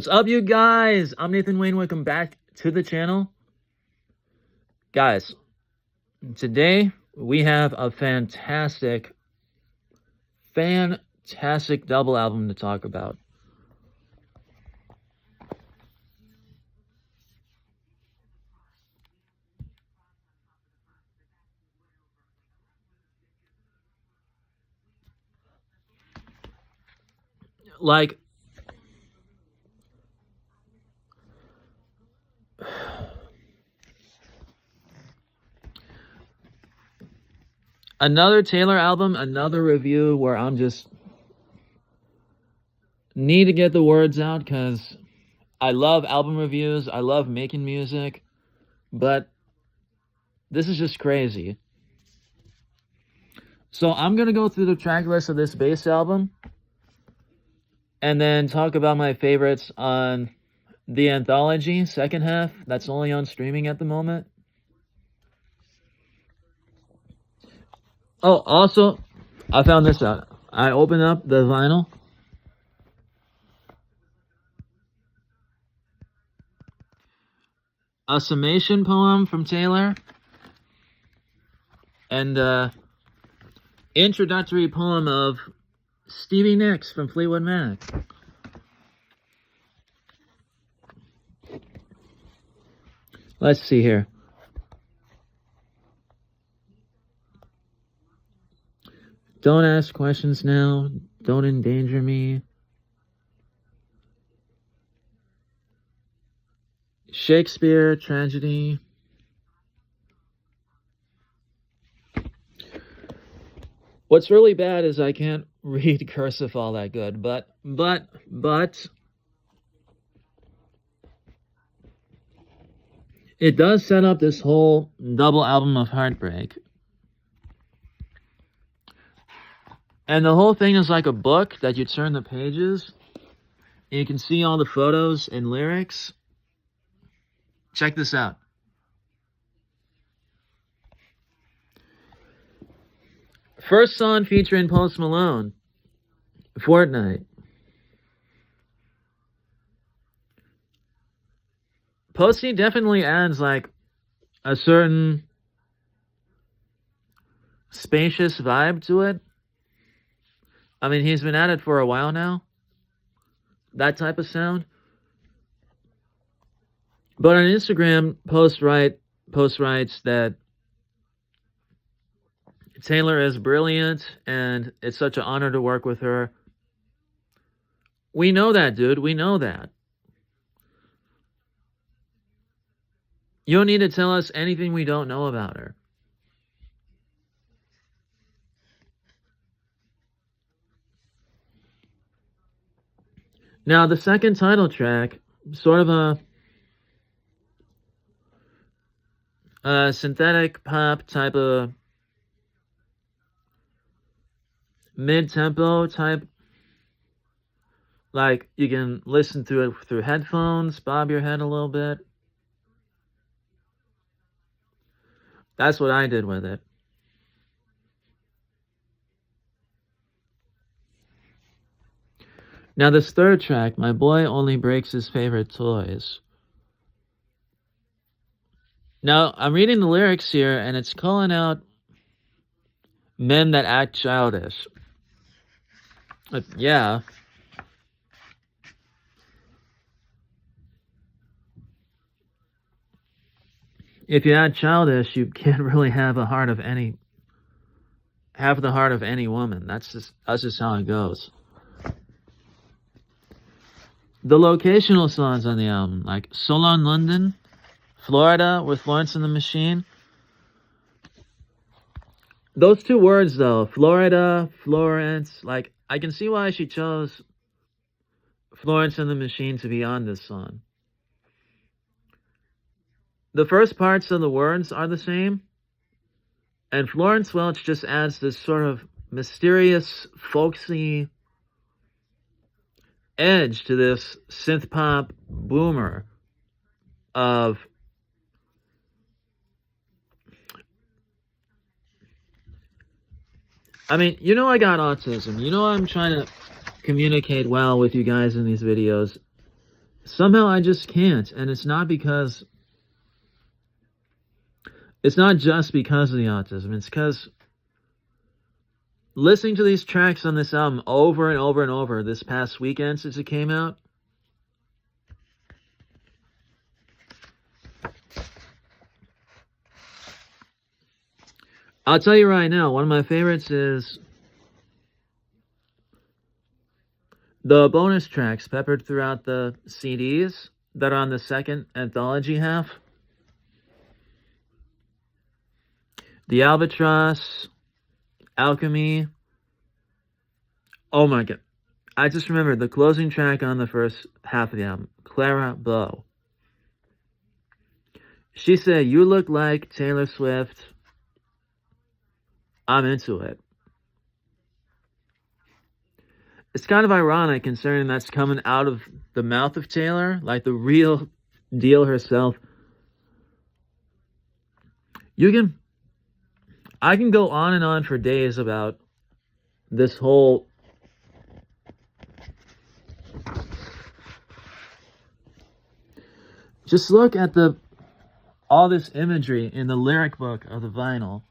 What's up, you guys? I'm Nathan Wayne. Welcome back to the channel. Guys, today we have a fantastic double album to talk about. Like, another Taylor album, another review where I'm just need to get the words out because I love album reviews. I love making music, but this is just crazy. So I'm going to go through the track list of this bass album and then talk about my favorites on the anthology second half that's only on streaming at the moment. Oh, also, I found this out. I opened up the vinyl. A summation poem from Taylor. And introductory poem of Stevie Nicks from Fleetwood Mac. Let's see here. Don't ask questions now. Don't endanger me. Shakespeare, tragedy. What's really bad is I can't read cursive all that good, but it does set up this whole double album of heartbreak. And the whole thing is like a book that you turn the pages, and you can see all the photos and lyrics. Check this out. First song featuring Post Malone, Fortnite. Posty definitely adds like a certain spacious vibe to it. I mean, he's been at it for a while now. That type of sound. But on Instagram, Post writes that Taylor is brilliant and it's such an honor to work with her. We know that, dude. We know that. You don't need to tell us anything we don't know about her. Now, the second title track, sort of a synthetic pop type of mid-tempo type. Like, you can listen to it through headphones, bob your head a little bit. That's what I did with it. Now, this third track, My Boy Only Breaks His Favorite Toys. Now, I'm reading the lyrics here, and it's calling out men that act childish. Yeah. If you act childish, you can't really have the heart of any woman. That's just how it goes. The locational songs on the album, like So Long London, Florida with Florence and the Machine. Those two words, though, Florida, Florence, like, I can see why she chose Florence and the Machine to be on this song. The first parts of the words are the same, and Florence Welch just adds this sort of mysterious, folksy edge to this synth pop boomer of I mean, you know I got autism. You know I'm trying to communicate well with you guys in these videos. somehow I just can't. And it's not just because of the autism. It's because listening to these tracks on this album over and over and over this past weekend since it came out, I'll tell you right now, one of my favorites is the bonus tracks peppered throughout the CDs that are on the second anthology half. The Albatross, Alchemy. Oh my god. I just remembered the closing track on the first half of the album, Clara Bow. She said, "You look like Taylor Swift. I'm into it." It's kind of ironic considering that's coming out of the mouth of Taylor, like the real deal herself. I can go on and on for days about this whole just look at all this imagery in the lyric book of the vinyl.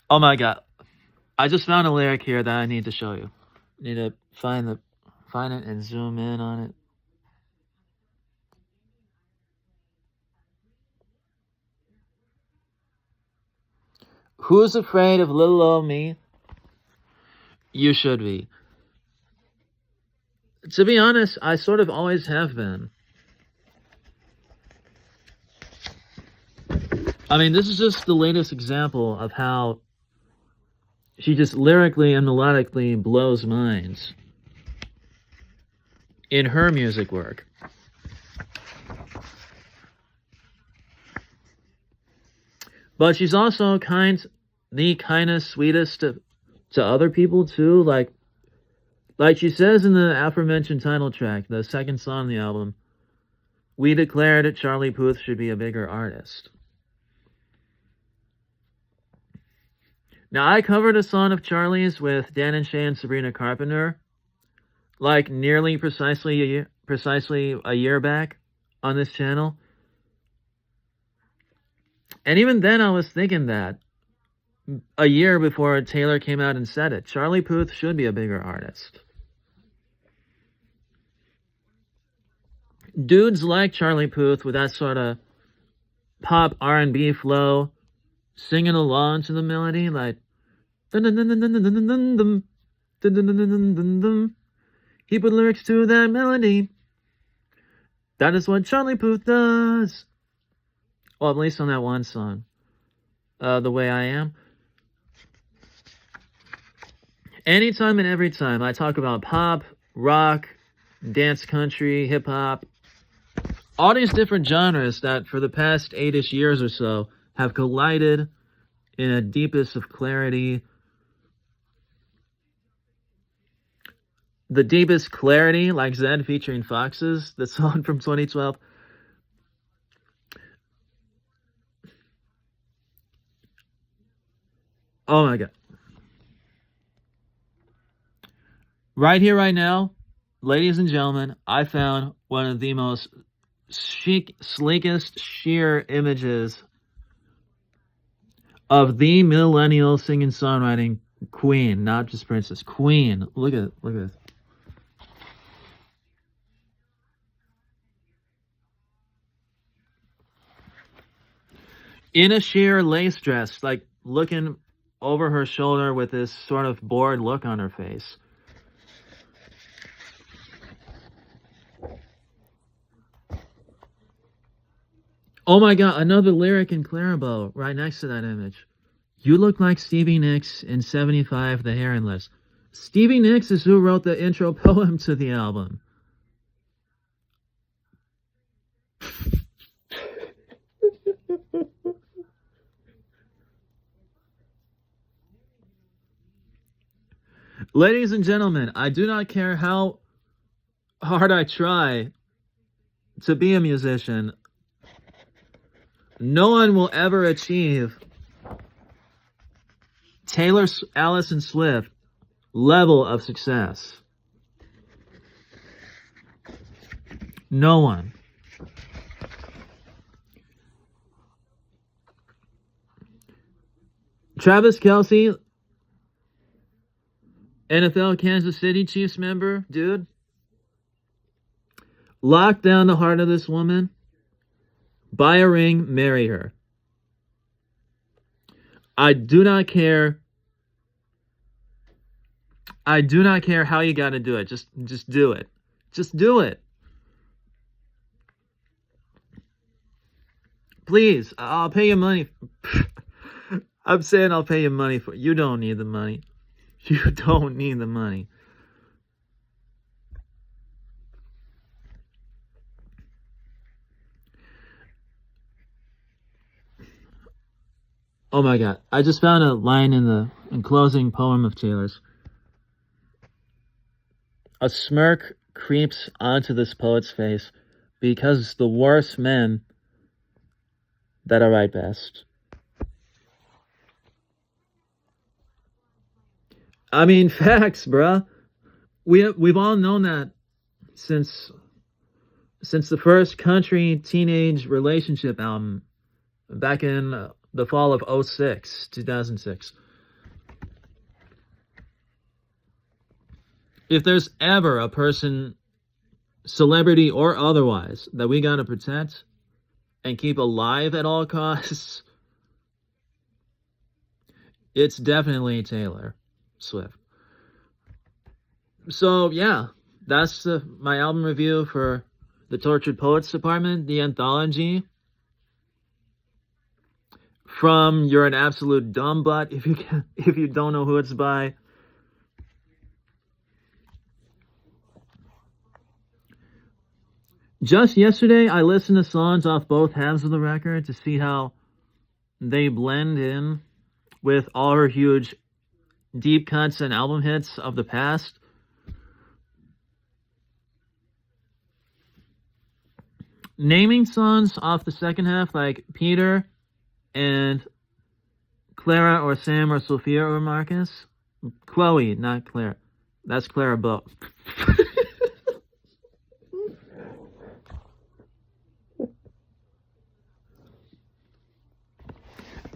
Oh my god. I just found a lyric here that I need to show you. Need to find it and zoom in on it. Who's afraid of little old me? You should be. To be honest, I sort of always have been. I mean, this is just the latest example of how she just lyrically and melodically blows minds in her music work. But she's also the kindest, sweetest to other people too. Like she says in the aforementioned title track, the second song on the album, "We declared Charlie Puth should be a bigger artist." Now, I covered a song of Charlie's with Dan and Shay and Sabrina Carpenter, like nearly precisely a year back on this channel. And even then I was thinking that a year before Taylor came out and said it, Charlie Puth should be a bigger artist. Dudes like Charlie Puth with that sort of pop R&B flow, singing along to the melody, like he put lyrics to that melody. That is what Charlie Puth does. Well, at least on that one song, The Way I Am. Anytime and every time I talk about pop, rock, dance, country, hip-hop, all these different genres that for the past 8-ish years or so have collided in a deepest of clarity. The Deepest Clarity, like Zed featuring Foxes, the song from 2012. Oh my god. Right here, right now, ladies and gentlemen, I found one of the most chic, sleekest, sheer images of the millennial singing-songwriting queen, not just princess, queen. Look at this. In a sheer lace dress, like looking over her shoulder with this sort of bored look on her face. Oh my god, another lyric in Clarabelle right next to that image. "You look like Stevie Nicks in 75, The Hair and Lips." Stevie Nicks is who wrote the intro poem to the album. Ladies and gentlemen, I do not care how hard I try to be a musician. No one will ever achieve Taylor Allison Swift level of success. No one. Travis Kelce, NFL Kansas City Chiefs member, dude. Lock down the heart of this woman. Buy a ring, marry her. I do not care. I do not care how you got to do it. Just do it. Just do it. Please, I'll pay you money. I'm saying I'll pay you money for it. You don't need the money. You don't need the money. Oh my God. I just found a line in the closing poem of Taylor's. A smirk creeps onto this poet's face because the worst men that I write best. I mean, facts, bruh. We've all known that since the first country teenage relationship album back in the fall of 2006. If there's ever a person, celebrity or otherwise, that we gotta protect and keep alive at all costs, it's definitely Taylor Swift. So yeah, that's my album review for the Tortured Poets Department, the anthology. From You're an Absolute Dumb Butt, if you don't know who it's by. Just yesterday, I listened to songs off both halves of the record to see how they blend in with all her huge deep cuts and album hits of the past. Naming songs off the second half, like Peter and Clara or Sam or Sophia or Marcus. Chloe, not Claire. That's Clara Bow.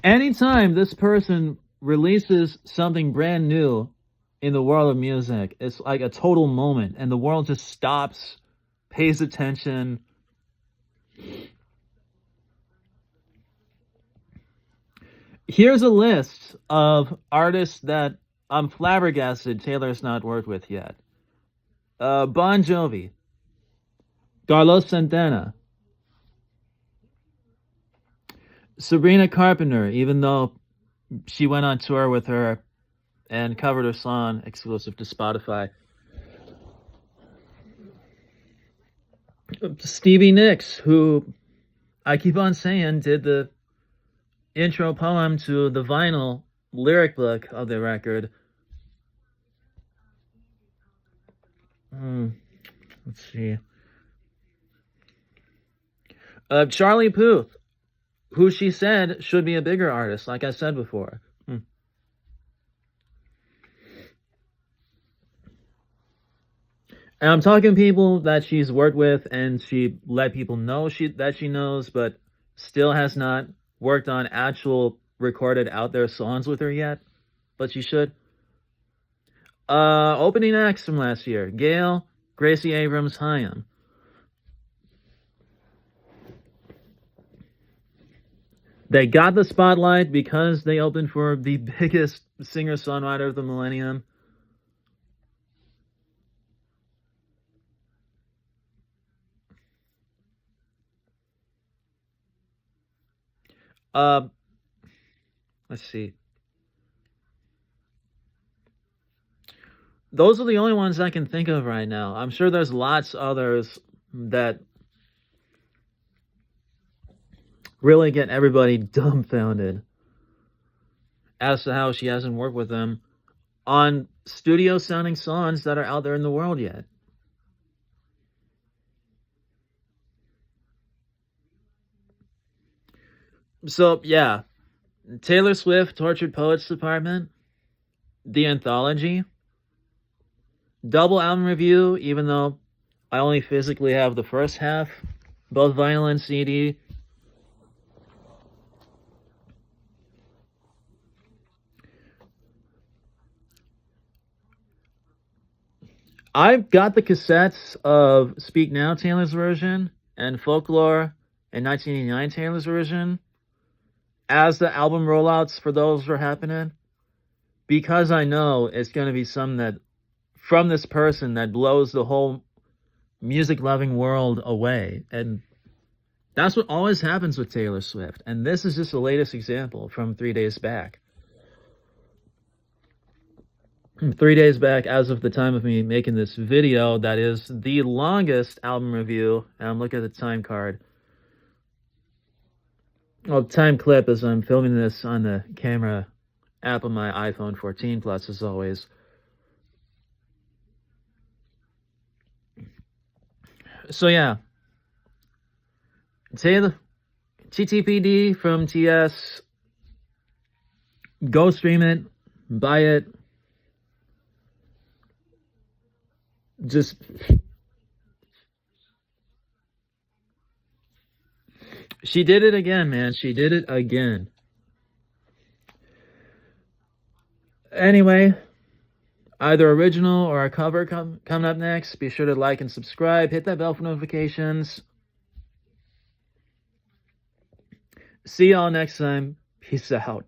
Anytime this person releases something brand new in the world of music, it's like a total moment, and the world just stops, pays attention. Here's a list of artists that I'm flabbergasted Taylor's not worked with yet. Bon Jovi, Carlos Santana, Sabrina Carpenter, even though she went on tour with her and covered her song exclusive to Spotify. Stevie Nicks, who I keep on saying did the intro poem to the vinyl lyric book of the record. Let's see. Charlie Puth, who she said should be a bigger artist, like I said before. And I'm talking people that she's worked with and she let people know that she knows, but still has not worked on actual recorded out there songs with her yet, but she should. Opening acts from last year: Gail, Gracie Abrams, Haim. They got the spotlight because they opened for the biggest singer-songwriter of the millennium. Let's see. Those are the only ones I can think of right now. I'm sure there's lots others that really get everybody dumbfounded as to how she hasn't worked with them on studio sounding songs that are out there in the world yet. So yeah, Taylor Swift, Tortured Poets Department, the anthology, double album review. Even though I only physically have the first half, both vinyl and CD. I've got the cassettes of Speak Now Taylor's version and Folklore in 1989 Taylor's version as the album rollouts for those were happening, because I know it's going to be some that from this person that blows the whole music loving world away. And that's what always happens with Taylor Swift. And this is just the latest example from 3 days back. 3 days back, as of the time of me making this video, that is the longest album review. And I'm looking at the time card. Well, time clip as I'm filming this on the camera app on my iPhone 14 Plus, as always. So yeah, Taylor, TTPD from TS. Go stream it, buy it. Just she did it again, man. She did it again. Anyway, either original or a cover coming up next. Be sure to like and subscribe. Hit that bell for notifications. See y'all next time. Peace out.